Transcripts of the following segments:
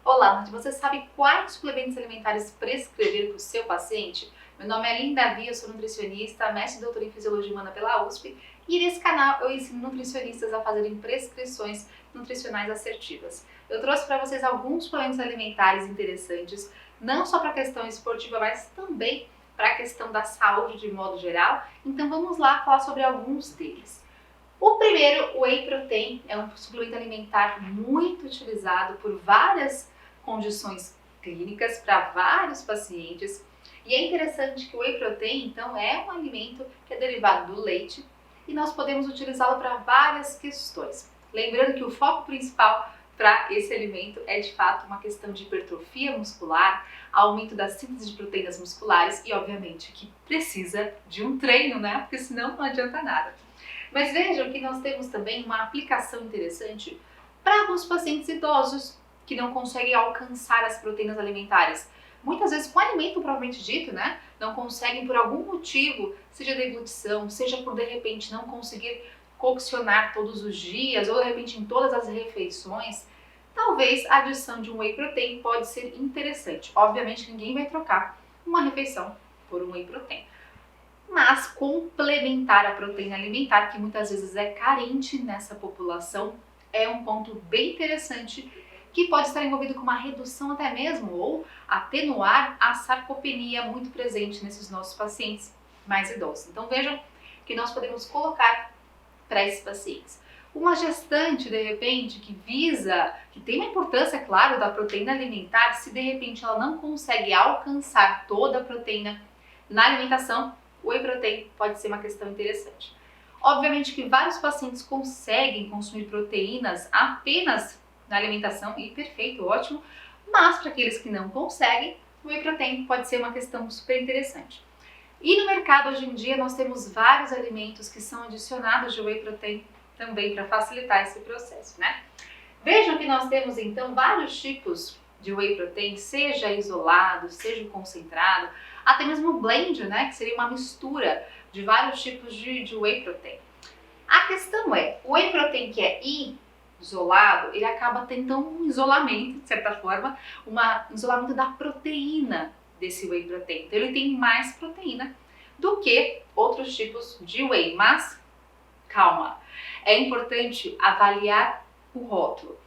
Olá, você sabe quais suplementos alimentares prescrever para o seu paciente? Meu nome é Linda Via, eu sou nutricionista, mestre e doutora em Fisiologia Humana pela USP e nesse canal eu ensino nutricionistas a fazerem prescrições nutricionais assertivas. Eu trouxe para vocês alguns suplementos alimentares interessantes, não só para a questão esportiva, mas também para a questão da saúde de modo geral. Então vamos lá falar sobre alguns deles. O primeiro, o Whey Protein, é um suplemento alimentar muito utilizado por várias condições clínicas para vários pacientes. E é interessante que o Whey Protein, então, é um alimento que é derivado do leite e nós podemos utilizá-lo para várias questões. Lembrando que o foco principal para esse alimento é, de fato, uma questão de hipertrofia muscular, aumento da síntese de proteínas musculares e, obviamente, que precisa de um treino, né? Porque senão não adianta nada. Mas vejam que nós temos também uma aplicação interessante para alguns pacientes idosos que não conseguem alcançar as proteínas alimentares. Muitas vezes com alimento propriamente dito, né? Não conseguem por algum motivo, seja deglutição, seja por de repente não conseguir coccionar todos os dias ou de repente em todas as refeições. Talvez a adição de um Whey Protein pode ser interessante. Obviamente ninguém vai trocar uma refeição por um Whey Protein. Mas complementar a proteína alimentar, que muitas vezes é carente nessa população, é um ponto bem interessante que pode estar envolvido com uma redução até mesmo ou atenuar a sarcopenia muito presente nesses nossos pacientes mais idosos. Então vejam que nós podemos colocar para esses pacientes. Uma gestante, de repente, que tem uma importância, claro, da proteína alimentar, se de repente ela não consegue alcançar toda a proteína na alimentação, o Whey Protein pode ser uma questão interessante. Obviamente que vários pacientes conseguem consumir proteínas apenas na alimentação, e perfeito, ótimo, mas para aqueles que não conseguem, o Whey Protein pode ser uma questão super interessante. E no mercado hoje em dia nós temos vários alimentos que são adicionados de Whey Protein também para facilitar esse processo, né? Vejam que nós temos então vários tipos de Whey Protein, seja isolado, seja concentrado, até mesmo o blend, né, que seria uma mistura de vários tipos de Whey Protein. A questão é, o Whey Protein que é isolado, ele acaba tendo um isolamento, de certa forma, um isolamento da proteína desse Whey Protein. Então ele tem mais proteína do que outros tipos de Whey, mas calma, é importante avaliar o rótulo.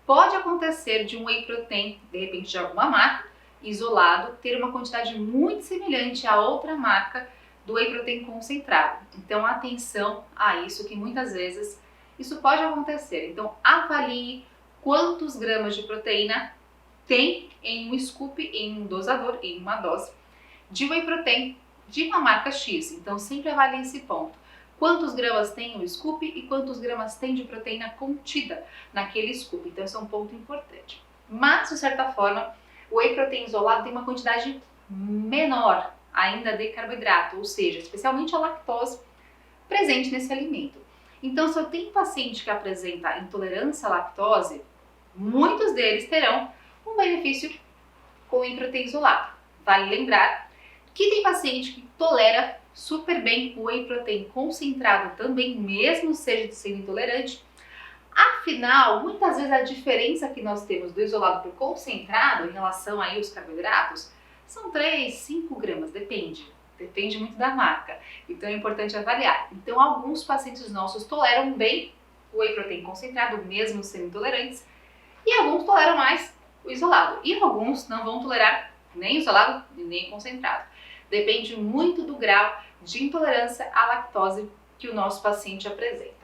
Pode acontecer de um Whey Protein, de repente de alguma marca, isolado, ter uma quantidade muito semelhante a outra marca do Whey Protein concentrado. Então atenção a isso, que muitas vezes isso pode acontecer. Então avalie quantos gramas de proteína tem em um scoop, em um dosador, em uma dose de Whey Protein de uma marca X. Então sempre avalie esse ponto. Quantos gramas tem o scoop e quantos gramas tem de proteína contida naquele scoop. Então esse é um ponto importante. Mas, de certa forma, o Whey Protein isolado tem uma quantidade menor ainda de carboidrato, ou seja, especialmente a lactose presente nesse alimento. Então, se eu tenho paciente que apresenta intolerância à lactose, muitos deles terão um benefício com o Whey Protein isolado. Vale lembrar que tem paciente que tolera super bem o Whey Protein concentrado também, mesmo seja de ser intolerante. Afinal, muitas vezes a diferença que nós temos do isolado para o concentrado em relação aí aos carboidratos são 3, 5 gramas, depende muito da marca. Então é importante avaliar. Então alguns pacientes nossos toleram bem o Whey Protein concentrado, mesmo sendo intolerantes, e alguns toleram mais o isolado. E alguns não vão tolerar nem isolado e nem concentrado. Depende muito do grau de intolerância à lactose que o nosso paciente apresenta.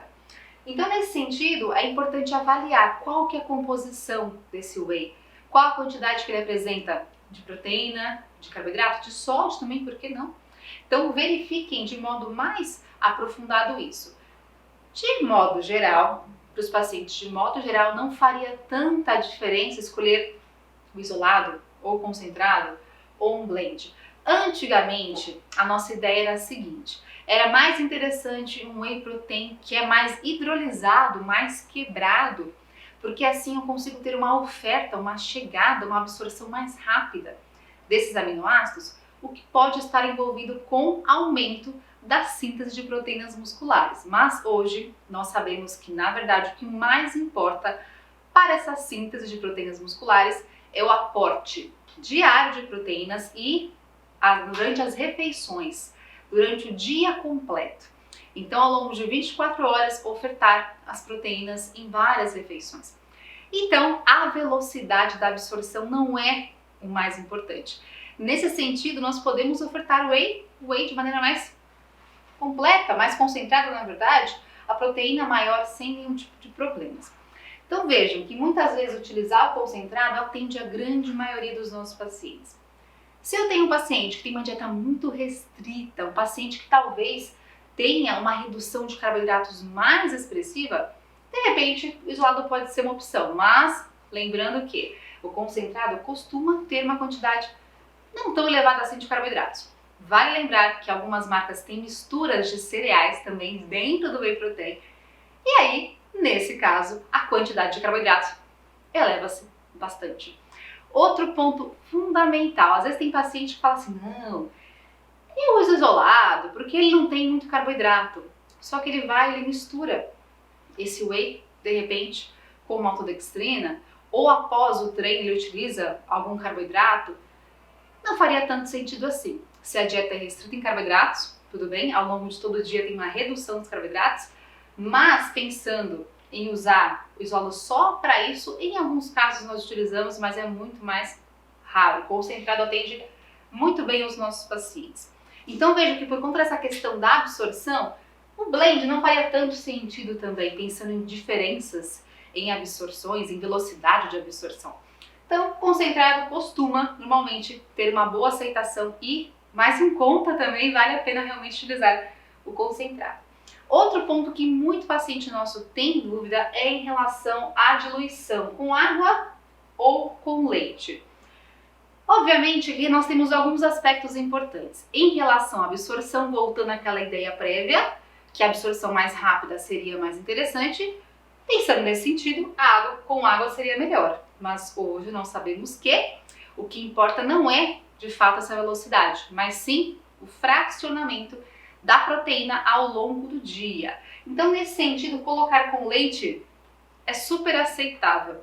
Então, nesse sentido, é importante avaliar qual que é a composição desse whey, qual a quantidade que ele apresenta de proteína, de carboidrato, de sódio também, por que não? Então, verifiquem de modo mais aprofundado isso. De modo geral, para os pacientes, de modo geral, não faria tanta diferença escolher o isolado ou concentrado ou um blend. Antigamente, a nossa ideia era a seguinte: era mais interessante um Whey Protein que é mais hidrolisado, mais quebrado, porque assim eu consigo ter uma oferta, uma chegada, uma absorção mais rápida desses aminoácidos, o que pode estar envolvido com aumento da síntese de proteínas musculares. Mas hoje nós sabemos que, na verdade, o que mais importa para essa síntese de proteínas musculares é o aporte diário de proteínas e durante as refeições, durante o dia completo. Então, ao longo de 24 horas, ofertar as proteínas em várias refeições. Então, a velocidade da absorção não é o mais importante. Nesse sentido, nós podemos ofertar o whey de maneira mais completa, mais concentrada, na verdade, a proteína maior sem nenhum tipo de problemas. Então vejam que muitas vezes utilizar o concentrado atende a grande maioria dos nossos pacientes. Se eu tenho um paciente que tem uma dieta muito restrita, um paciente que talvez tenha uma redução de carboidratos mais expressiva, de repente o isolado pode ser uma opção, mas lembrando que o concentrado costuma ter uma quantidade não tão elevada assim de carboidratos. Vale lembrar que algumas marcas têm misturas de cereais também dentro do whey protein. E aí, nesse caso, a quantidade de carboidratos eleva-se bastante. Outro ponto fundamental, às vezes tem paciente que fala assim, não, eu uso isolado porque ele não tem muito carboidrato. Só que ele mistura esse whey, de repente, com maltodextrina, ou após o treino ele utiliza algum carboidrato, não faria tanto sentido assim. Se a dieta é restrita em carboidratos, tudo bem, ao longo de todo o dia tem uma redução dos carboidratos, mas pensando em usar o isolo só para isso, em alguns casos nós utilizamos, mas é muito mais raro. O concentrado atende muito bem os nossos pacientes. Então veja que por conta dessa questão da absorção, o blend não faria tanto sentido também, pensando em diferenças em absorções, em velocidade de absorção. Então, concentrado costuma, normalmente, ter uma boa aceitação e, mais em conta também, vale a pena realmente utilizar o concentrado. Outro ponto que muito paciente nosso tem dúvida é em relação à diluição, com água ou com leite. Obviamente, aqui nós temos alguns aspectos importantes. Em relação à absorção, voltando àquela ideia prévia, que a absorção mais rápida seria mais interessante, pensando nesse sentido, a água com água seria melhor. Mas hoje nós sabemos que o que importa não é de fato essa velocidade, mas sim o fracionamento da proteína ao longo do dia. Então, nesse sentido, colocar com leite é super aceitável.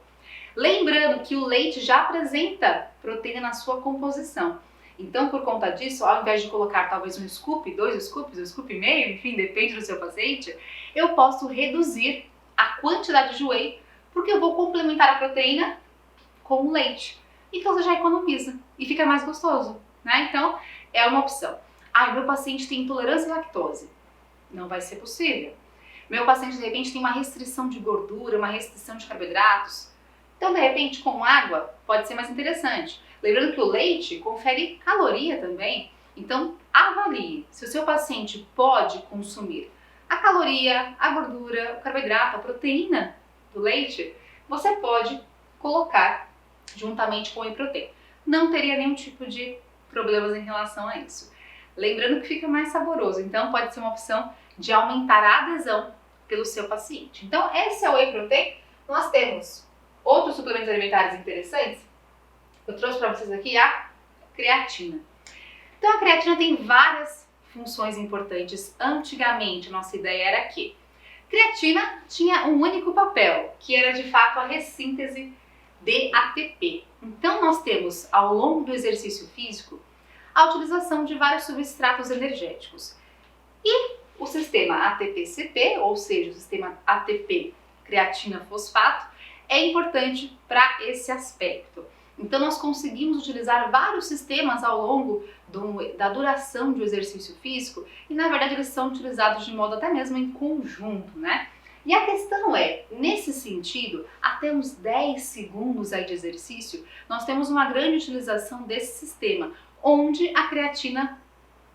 Lembrando que o leite já apresenta proteína na sua composição. Então, por conta disso, ao invés de colocar talvez um scoop, 2 scoops, um scoop e meio, enfim, depende do seu paciente, eu posso reduzir a quantidade de whey, porque eu vou complementar a proteína com o leite. Então você já economiza e fica mais gostoso, né? Então é uma opção. Meu paciente tem intolerância à lactose. Não vai ser possível. Meu paciente de repente tem uma restrição de gordura, uma restrição de carboidratos. Então de repente com água pode ser mais interessante. Lembrando que o leite confere caloria também. Então avalie se o seu paciente pode consumir a caloria, a gordura, o carboidrato, a proteína do leite. Você pode colocar juntamente com o whey protein. Não teria nenhum tipo de problemas em relação a isso. Lembrando que fica mais saboroso, então pode ser uma opção de aumentar a adesão pelo seu paciente. Então esse é o whey protein. Nós temos outros suplementos alimentares interessantes. Eu trouxe para vocês aqui a creatina. Então a creatina tem várias funções importantes. Antigamente, nossa ideia era que creatina tinha um único papel, que era de fato a ressíntese de ATP. Então nós temos ao longo do exercício físico a utilização de vários substratos energéticos. E o sistema ATP-CP, ou seja, o sistema ATP creatina fosfato, é importante para esse aspecto. Então nós conseguimos utilizar vários sistemas ao longo da duração do exercício físico e na verdade eles são utilizados de modo até mesmo em conjunto, né? E a questão é, nesse sentido, até uns 10 segundos aí de exercício, nós temos uma grande utilização desse sistema, onde a creatina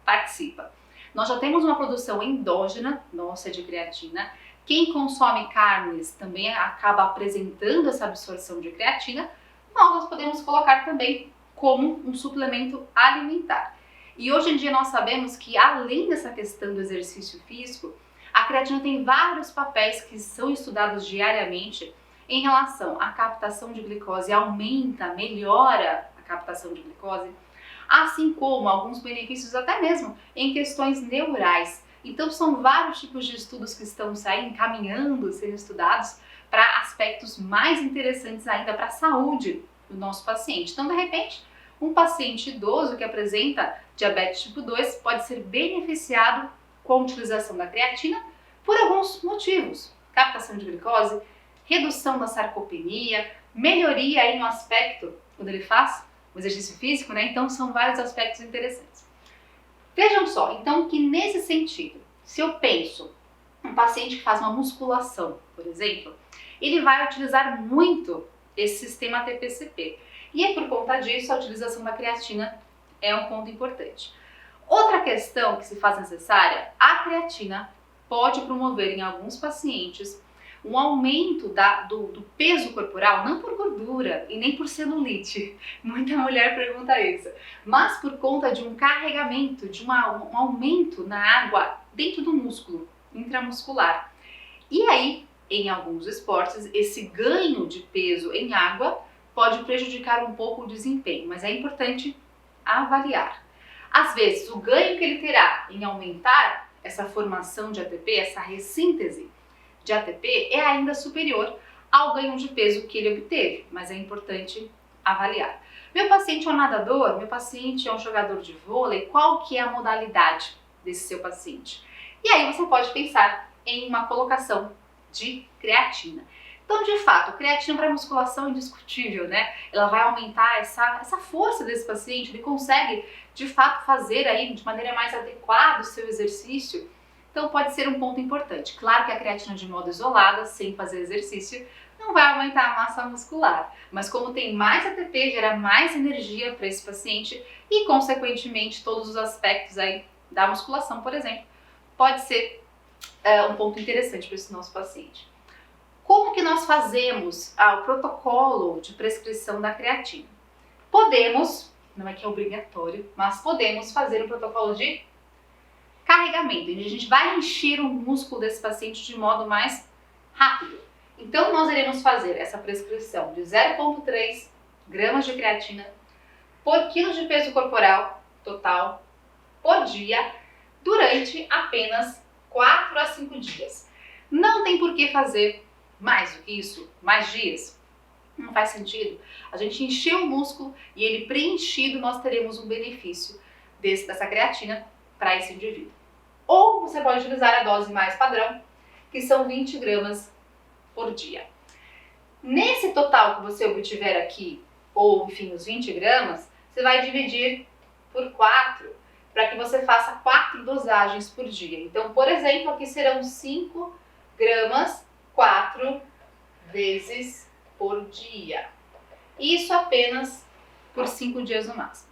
participa. Nós já temos uma produção endógena nossa de creatina. Quem consome carnes também acaba apresentando essa absorção de creatina. Nós podemos colocar também como um suplemento alimentar. E hoje em dia nós sabemos que além dessa questão do exercício físico, a creatina tem vários papéis que são estudados diariamente em relação à captação de glicose, melhora a captação de glicose, assim como alguns benefícios até mesmo em questões neurais. Então são vários tipos de estudos que estão sendo estudados para aspectos mais interessantes ainda para a saúde do nosso paciente. Então, de repente, um paciente idoso que apresenta diabetes tipo 2 pode ser beneficiado com a utilização da creatina por alguns motivos: captação de glicose, redução da sarcopenia, melhoria aí no aspecto quando ele faz o exercício físico, né? Então são vários aspectos interessantes. Vejam só, então, que nesse sentido, se eu penso um paciente que faz uma musculação, por exemplo, ele vai utilizar muito esse sistema ATP-CP. E é por conta disso a utilização da creatina é um ponto importante. Outra questão que se faz necessária: a creatina pode promover em alguns pacientes um aumento do peso corporal, não por gordura e nem por celulite, muita mulher pergunta isso, mas por conta de um carregamento, de um aumento na água dentro do músculo intramuscular. E aí, em alguns esportes, esse ganho de peso em água pode prejudicar um pouco o desempenho, mas é importante avaliar. Às vezes, o ganho que ele terá em aumentar essa formação de ATP, essa ressíntese de ATP, é ainda superior ao ganho de peso que ele obteve, mas é importante avaliar. Meu paciente é um nadador, meu paciente é um jogador de vôlei, qual que é a modalidade desse seu paciente? E aí você pode pensar em uma colocação de creatina. Então, de fato, creatina para musculação é indiscutível, né? Ela vai aumentar essa força desse paciente, ele consegue, de fato, fazer aí de maneira mais adequada o seu exercício. Então, pode ser um ponto importante. Claro que a creatina de modo isolada, sem fazer exercício, não vai aumentar a massa muscular. Mas como tem mais ATP, gera mais energia para esse paciente e, consequentemente, todos os aspectos aí da musculação, por exemplo, pode ser um ponto interessante para esse nosso paciente. Como que nós fazemos o protocolo de prescrição da creatina? Podemos, não é que é obrigatório, mas podemos fazer um protocolo de carregamento, onde a gente vai encher o músculo desse paciente de modo mais rápido. Então, nós iremos fazer essa prescrição de 0,3 gramas de creatina por quilo de peso corporal total por dia durante apenas 4 a 5 dias. Não tem por que fazer mais do que isso, mais dias. Não faz sentido. A gente encher o músculo e ele preenchido, nós teremos um benefício dessa creatina para esse indivíduo. Ou você pode utilizar a dose mais padrão, que são 20 gramas por dia. Nesse total que você obtiver aqui, ou enfim, os 20 gramas, você vai dividir por 4, para que você faça 4 dosagens por dia. Então, por exemplo, aqui serão 5 gramas 4 vezes por dia. Isso apenas por 5 dias no máximo.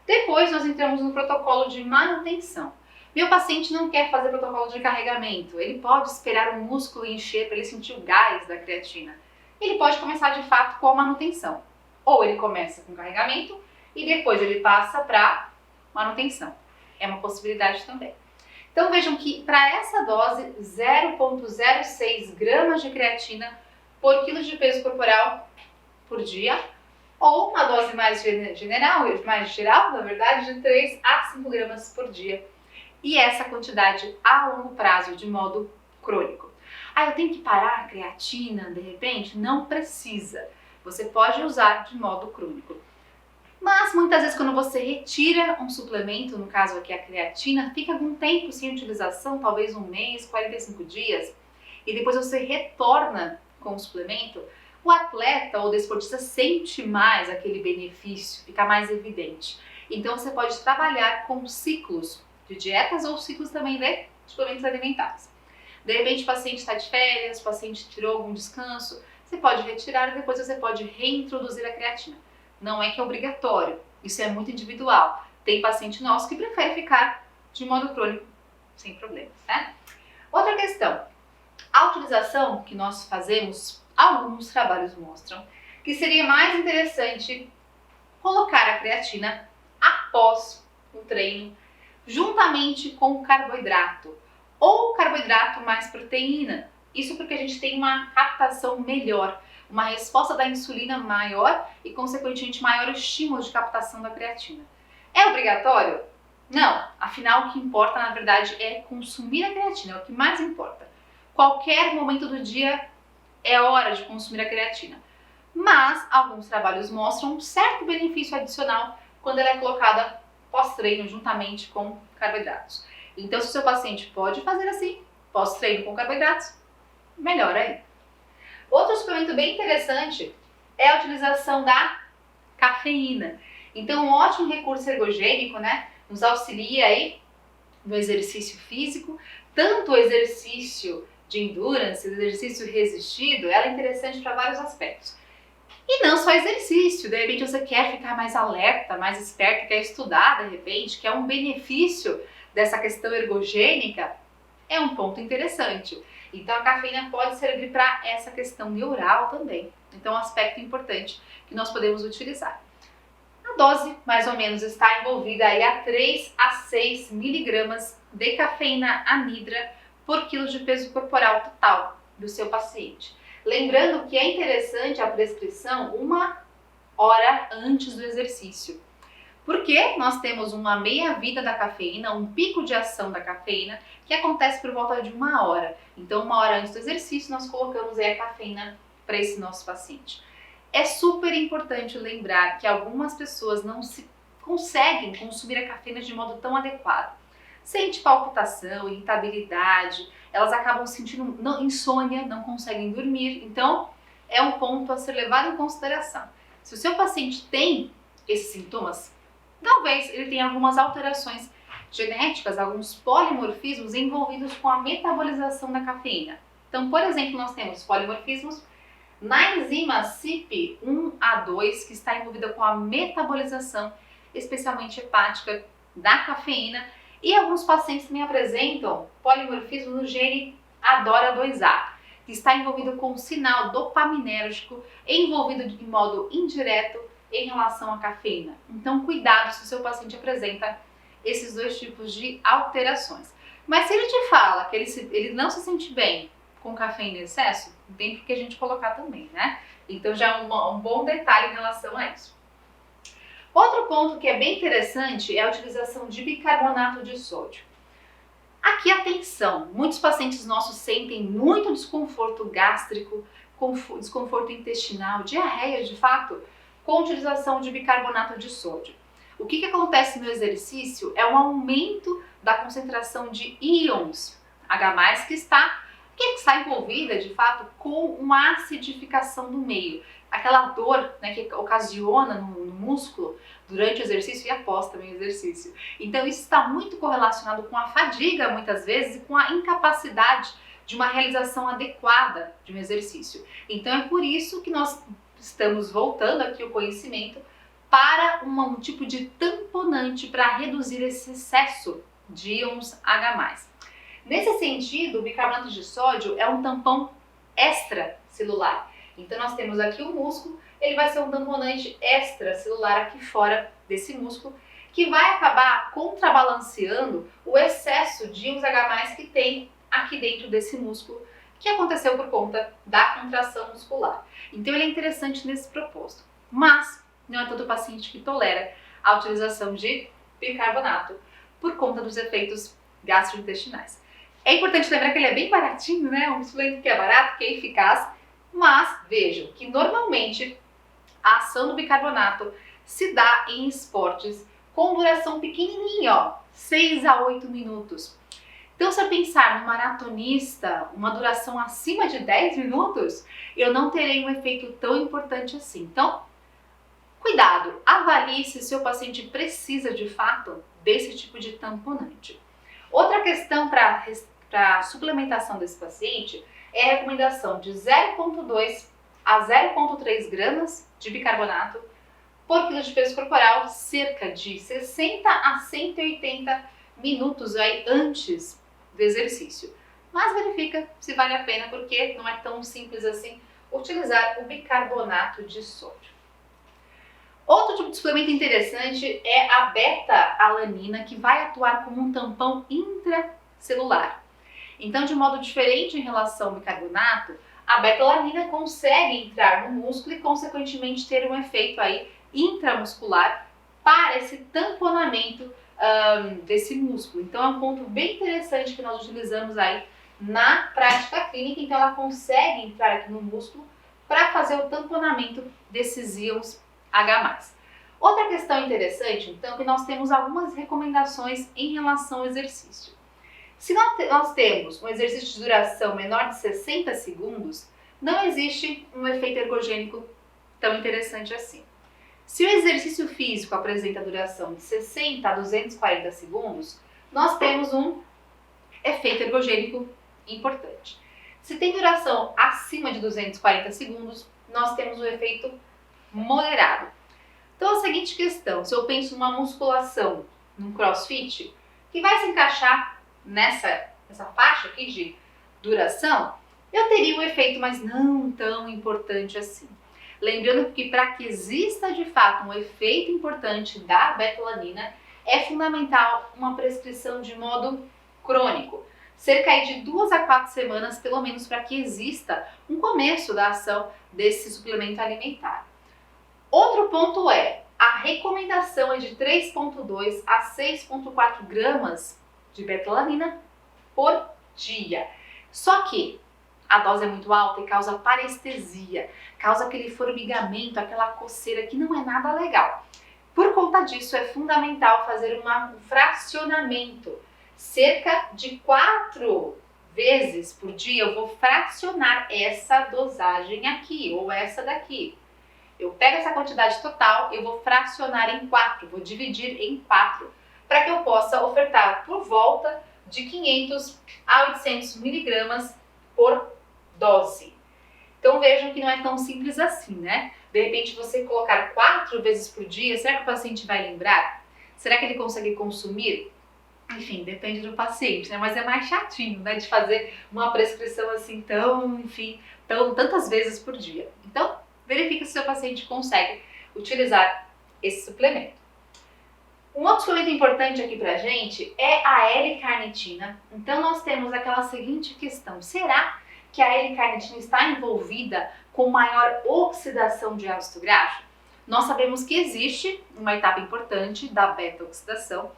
Depois nós entramos no protocolo de manutenção. Meu paciente não quer fazer protocolo de carregamento, ele pode esperar o músculo encher para ele sentir o gás da creatina. Ele pode começar de fato com a manutenção. Ou ele começa com carregamento e depois ele passa para manutenção. É uma possibilidade também. Então vejam que para essa dose, 0,06 gramas de creatina por quilo de peso corporal por dia, ou uma dose mais geral, na verdade, de 3 a 5 gramas por dia. E essa quantidade a longo prazo, de modo crônico. Eu tenho que parar a creatina de repente? Não precisa. Você pode usar de modo crônico. Mas muitas vezes quando você retira um suplemento, no caso aqui a creatina, fica algum tempo sem utilização, talvez um mês, 45 dias, e depois você retorna com o suplemento, o atleta ou o desportista sente mais aquele benefício, fica mais evidente. Então você pode trabalhar com ciclos de dietas ou ciclos também de suplementos alimentares. De repente o paciente está de férias, o paciente tirou algum descanso, você pode retirar e depois você pode reintroduzir a creatina. Não é que é obrigatório, isso é muito individual. Tem paciente nosso que prefere ficar de modo crônico, sem problemas, né? Outra questão, a utilização que nós fazemos, alguns trabalhos mostram que seria mais interessante colocar a creatina após o treino, juntamente com o carboidrato, ou carboidrato mais proteína. Isso porque a gente tem uma captação melhor, uma resposta da insulina maior e, consequentemente, maior estímulo de captação da creatina. É obrigatório? Não. Afinal, o que importa, na verdade, é consumir a creatina, é o que mais importa. Qualquer momento do dia é hora de consumir a creatina. mas alguns trabalhos mostram um certo benefício adicional quando ela é colocada pós-treino juntamente com carboidratos. Então, se o seu paciente pode fazer assim, pós-treino com carboidratos, melhor aí. Outro suplemento bem interessante é a utilização da cafeína. Então, um ótimo recurso ergogênico, né? Nos auxilia aí no exercício físico, tanto o exercício de endurance, o exercício resistido, ela é interessante para vários aspectos. E não só exercício, de repente você quer ficar mais alerta, mais esperto, quer estudar de repente, que é um benefício dessa questão ergogênica, é um ponto interessante. Então a cafeína pode servir para essa questão neural também. Então é um aspecto importante que nós podemos utilizar. A dose, mais ou menos, está envolvida aí a 3 a 6 miligramas de cafeína anidra por quilo de peso corporal total do seu paciente. Lembrando que é interessante a prescrição 1 hora antes do exercício. Porque nós temos uma meia-vida da cafeína, um pico de ação da cafeína, que acontece por volta de 1 hora. Então, 1 hora antes do exercício, nós colocamos aí a cafeína para esse nosso paciente. É super importante lembrar que algumas pessoas não se conseguem consumir a cafeína de modo tão adequado. Sente palpitação, irritabilidade, elas acabam sentindo insônia, não conseguem dormir. Então, é um ponto a ser levado em consideração. Se o seu paciente tem esses sintomas, talvez ele tenha algumas alterações genéticas, alguns polimorfismos envolvidos com a metabolização da cafeína. Então, por exemplo, nós temos polimorfismos na enzima CYP1A2, que está envolvida com a metabolização, especialmente hepática, da cafeína, e alguns pacientes também apresentam polimorfismo no gene ADORA2A, que está envolvido com o sinal dopaminérgico, envolvido de modo indireto em relação à cafeína. Então, cuidado se o seu paciente apresenta esses dois tipos de alterações. Mas se ele te fala que ele não se sente bem com cafeína em excesso, tem que a gente colocar também, né? Então já é um bom detalhe em relação a isso. Outro ponto que é bem interessante é a utilização de bicarbonato de sódio. Aqui, atenção, muitos pacientes nossos sentem muito desconforto gástrico, desconforto intestinal, diarreia de fato, com a utilização de bicarbonato de sódio. O que acontece no exercício é um aumento da concentração de íons H+, que está envolvida de fato com uma acidificação do meio. Aquela dor, né, que ocasiona no músculo durante o exercício e após também o exercício. Então isso está muito correlacionado com a fadiga muitas vezes e com a incapacidade de uma realização adequada de um exercício. Então é por isso que nós estamos voltando aqui o conhecimento para um tipo de tamponante para reduzir esse excesso de íons H+. Nesse sentido, o bicarbonato de sódio é um tampão extracelular. Então nós temos aqui o músculo, ele vai ser um tamponante extracelular aqui fora desse músculo, que vai acabar contrabalanceando o excesso de íons H+, que tem aqui dentro desse músculo, que aconteceu por conta da contração muscular. Então ele é interessante nesse propósito, mas não é todo paciente que tolera a utilização de bicarbonato por conta dos efeitos gastrointestinais. É importante lembrar que ele é bem baratinho, né? Um suplemento que é barato, que é eficaz, mas vejam que normalmente a ação do bicarbonato se dá em esportes com duração pequenininha, ó, 6 a 8 minutos. Então, se eu pensar no maratonista, uma duração acima de 10 minutos, eu não terei um efeito tão importante assim. Então, cuidado, avalie se o seu paciente precisa de fato desse tipo de tamponante. Outra questão para a suplementação desse paciente é a recomendação de 0,2 a 0,3 gramas de bicarbonato por quilo de peso corporal, cerca de 60 a 180 minutos aí antes do exercício. Mas verifica se vale a pena, porque não é tão simples assim utilizar o bicarbonato de sódio. Outro tipo de suplemento interessante é a beta-alanina, que vai atuar como um tampão intracelular. Então, de modo diferente em relação ao bicarbonato, a beta-alanina consegue entrar no músculo e, consequentemente, ter um efeito aí intramuscular para esse tamponamento desse músculo. Então, é um ponto bem interessante que nós utilizamos aí na prática clínica. Então, ela consegue entrar aqui no músculo para fazer o tamponamento desses íons H+. Outra questão interessante, então, é que nós temos algumas recomendações em relação ao exercício. Se nós temos um exercício de duração menor de 60 segundos, não existe um efeito ergogênico tão interessante assim. Se o exercício físico apresenta duração de 60 a 240 segundos, nós temos um efeito ergogênico importante. Se tem duração acima de 240 segundos, nós temos um efeito moderado. Então, a seguinte questão, se eu penso numa musculação, num crossfit, que vai se encaixar nessa faixa aqui de duração, eu teria um efeito, mas não tão importante assim. Lembrando que para que exista de fato um efeito importante da betalanina, é fundamental uma prescrição de modo crônico. Cerca de 2 a 4 semanas, pelo menos, para que exista um começo da ação desse suplemento alimentar. Outro ponto é, a recomendação é de 3,2 a 6,4 gramas de betalanina por dia. Só que a dose é muito alta e causa parestesia, causa aquele formigamento, aquela coceira que não é nada legal. Por conta disso, é fundamental fazer um fracionamento. Cerca de 4 vezes por dia eu vou fracionar essa dosagem aqui ou essa daqui. Eu pego essa quantidade total, eu vou fracionar em 4, vou dividir em 4, para que eu possa ofertar por volta de 500 a 800 miligramas por dose. Então vejam que não é tão simples assim, né? De repente você colocar 4 vezes por dia, será que o paciente vai lembrar? Será que ele consegue consumir? Enfim, depende do paciente, né? Mas é mais chatinho, né? De fazer uma prescrição assim tantas vezes por dia. Então, verifique se o seu paciente consegue utilizar esse suplemento. Um outro suplemento importante aqui pra gente é a L-carnitina. Então, nós temos aquela seguinte questão. Será que a L-carnitina está envolvida com maior oxidação de ácido graxo? Nós sabemos que existe uma etapa importante da beta-oxidação,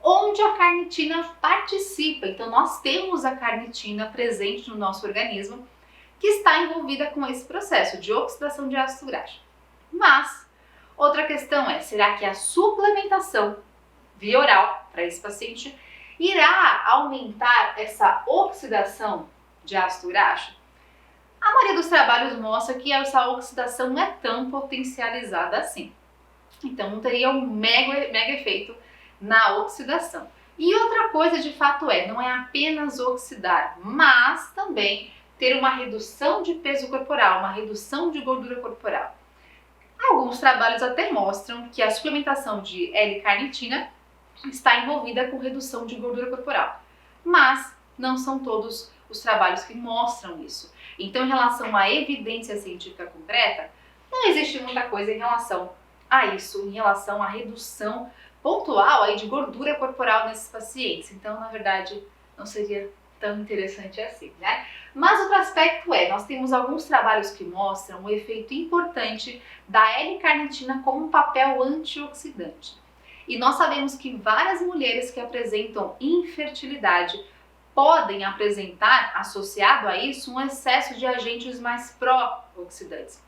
onde a carnitina participa. Então, nós temos a carnitina presente no nosso organismo, que está envolvida com esse processo de oxidação de ácido graxo. Mas, outra questão é, será que a suplementação via oral para esse paciente irá aumentar essa oxidação de ácido graxo? A maioria dos trabalhos mostra que essa oxidação não é tão potencializada assim. Então, não teria um mega efeito na oxidação. E outra coisa de fato não é apenas oxidar, mas também ter uma redução de peso corporal, uma redução de gordura corporal. Alguns trabalhos até mostram que a suplementação de L-carnitina está envolvida com redução de gordura corporal, mas não são todos os trabalhos que mostram isso. Então, em relação à evidência científica concreta, não existe muita coisa em relação a isso, em relação à redução pontual aí de gordura corporal nesses pacientes. Então, na verdade, não seria tão interessante assim, né? Mas outro aspecto nós temos alguns trabalhos que mostram o efeito importante da L-carnitina como um papel antioxidante. E nós sabemos que várias mulheres que apresentam infertilidade podem apresentar, associado a isso, um excesso de agentes mais pró-oxidantes.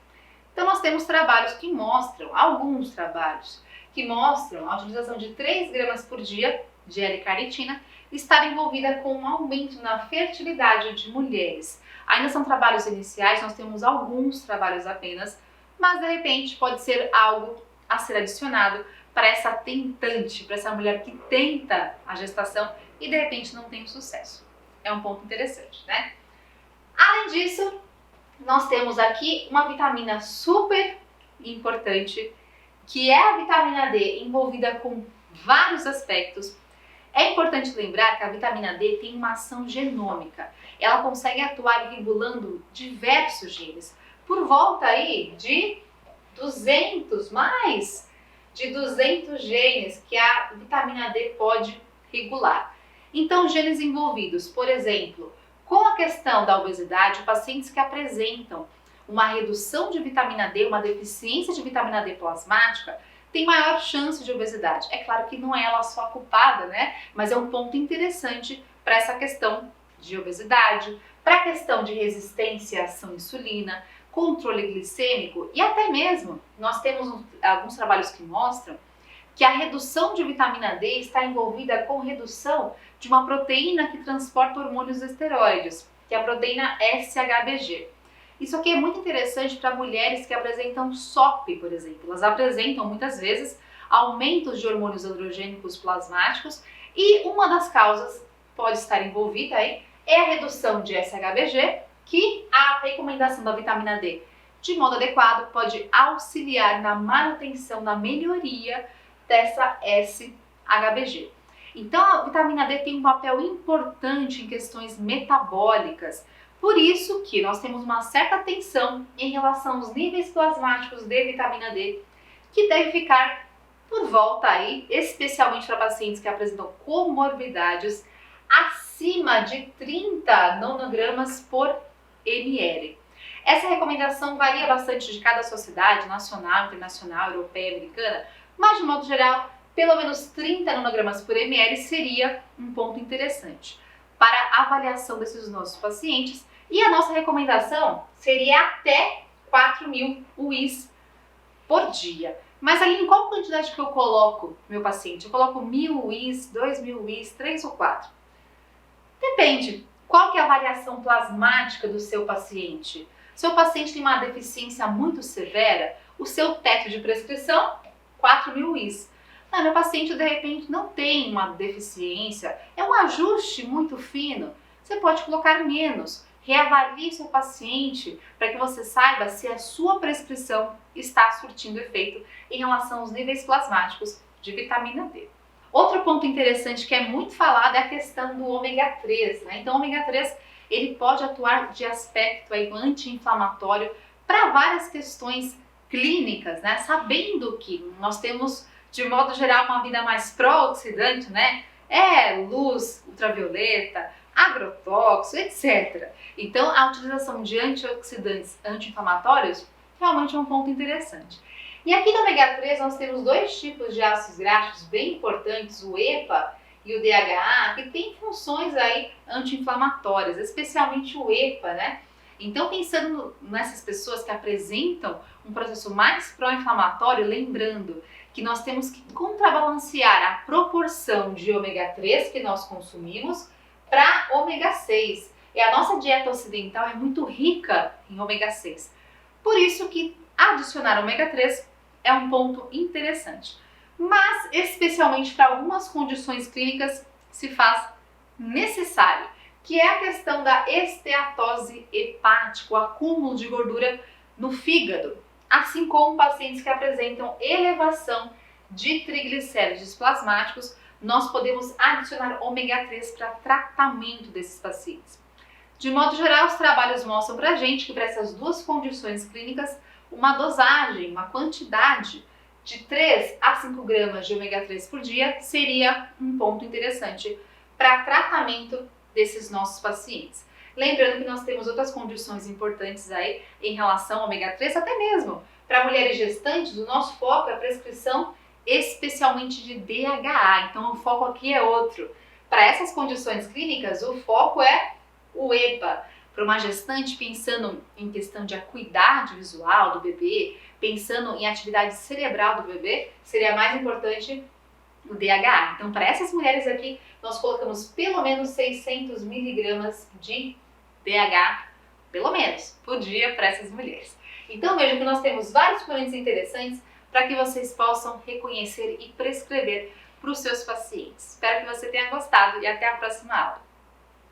Então nós temos trabalhos que mostram, alguns trabalhos, que mostram a utilização de 3 gramas por dia de L-carnitina estar envolvida com um aumento na fertilidade de mulheres. Ainda são trabalhos iniciais, nós temos alguns trabalhos apenas, mas de repente pode ser algo a ser adicionado para essa tentante, para essa mulher que tenta a gestação e de repente não tem sucesso. É um ponto interessante, né? Além disso, nós temos aqui uma vitamina super importante, que é a vitamina D, envolvida com vários aspectos. É importante lembrar que a vitamina D tem uma ação genômica. Ela consegue atuar regulando diversos genes, por volta aí de 200 genes que a vitamina D pode regular. Então, genes envolvidos, por exemplo, com a questão da obesidade, pacientes que apresentam uma redução de vitamina D, uma deficiência de vitamina D plasmática, tem maior chance de obesidade. É claro que não é ela só a culpada, né? Mas é um ponto interessante para essa questão de obesidade, para a questão de resistência à ação insulina, controle glicêmico e até mesmo nós temos alguns trabalhos que mostram que a redução de vitamina D está envolvida com redução de uma proteína que transporta hormônios esteroides, que é a proteína SHBG. Isso aqui é muito interessante para mulheres que apresentam SOP, por exemplo. Elas apresentam muitas vezes aumentos de hormônios androgênicos plasmáticos e uma das causas pode estar envolvida aí é a redução de SHBG, que a recomendação da vitamina D de modo adequado pode auxiliar na manutenção, na melhoria dessa SHBG. Então a vitamina D tem um papel importante em questões metabólicas, por isso que nós temos uma certa atenção em relação aos níveis plasmáticos de vitamina D, que deve ficar por volta aí, especialmente para pacientes que apresentam comorbidades, acima de 30 nanogramas por ml. Essa recomendação varia bastante de cada sociedade, nacional, internacional, europeia, americana, mas de modo geral, pelo menos 30 nanogramas por ml seria um ponto interessante para a avaliação desses nossos pacientes, e a nossa recomendação seria até 4.000 UIs por dia. Mas ali em qual quantidade que eu coloco meu paciente? Eu coloco 1.000 UIs, 2.000 UIs, 3 ou 4? Depende. Qual que é a variação plasmática do seu paciente? Seu paciente tem uma deficiência muito severa, o seu teto de prescrição, 4.000 UIs. Não, meu paciente de repente não tem uma deficiência, é um ajuste muito fino, você pode colocar menos. Reavalie seu paciente para que você saiba se a sua prescrição está surtindo efeito em relação aos níveis plasmáticos de vitamina D. Outro ponto interessante que é muito falado é a questão do ômega 3, né? Então o ômega 3 ele pode atuar de aspecto anti-inflamatório para várias questões clínicas, né? Sabendo que nós temos de modo geral uma vida mais pró-oxidante, né? Luz ultravioleta, agrotóxico, etc. Então, a utilização de antioxidantes anti-inflamatórios realmente é um ponto interessante. E aqui no ômega 3 nós temos dois tipos de ácidos graxos bem importantes, o EPA e o DHA, que têm funções aí anti-inflamatórias, especialmente o EPA, né? Então, pensando nessas pessoas que apresentam um processo mais pró-inflamatório, lembrando que nós temos que contrabalancear a proporção de ômega 3 que nós consumimos para ômega 6. E a nossa dieta ocidental é muito rica em ômega 6. Por isso que adicionar ômega 3 é um ponto interessante. Mas, especialmente para algumas condições clínicas, se faz necessário, que é a questão da esteatose hepática, o acúmulo de gordura no fígado, assim como pacientes que apresentam elevação de triglicéridos plasmáticos, nós podemos adicionar ômega 3 para tratamento desses pacientes. De modo geral, os trabalhos mostram para a gente que para essas duas condições clínicas, uma dosagem, uma quantidade de 3 a 5 gramas de ômega 3 por dia seria um ponto interessante para tratamento desses nossos pacientes. Lembrando que nós temos outras condições importantes aí em relação ao ômega 3, até mesmo para mulheres gestantes, o nosso foco é a prescrição especialmente de DHA, então o foco aqui é outro. Para essas condições clínicas, o foco é o EPA. Para uma gestante, pensando em questão de acuidade visual do bebê, pensando em atividade cerebral do bebê, seria mais importante o DHA. Então, para essas mulheres aqui, nós colocamos pelo menos 600 miligramas de DHA, pelo menos, por dia para essas mulheres. Então, vejam que nós temos vários suplementos interessantes para que vocês possam reconhecer e prescrever para os seus pacientes. Espero que você tenha gostado e até a próxima aula.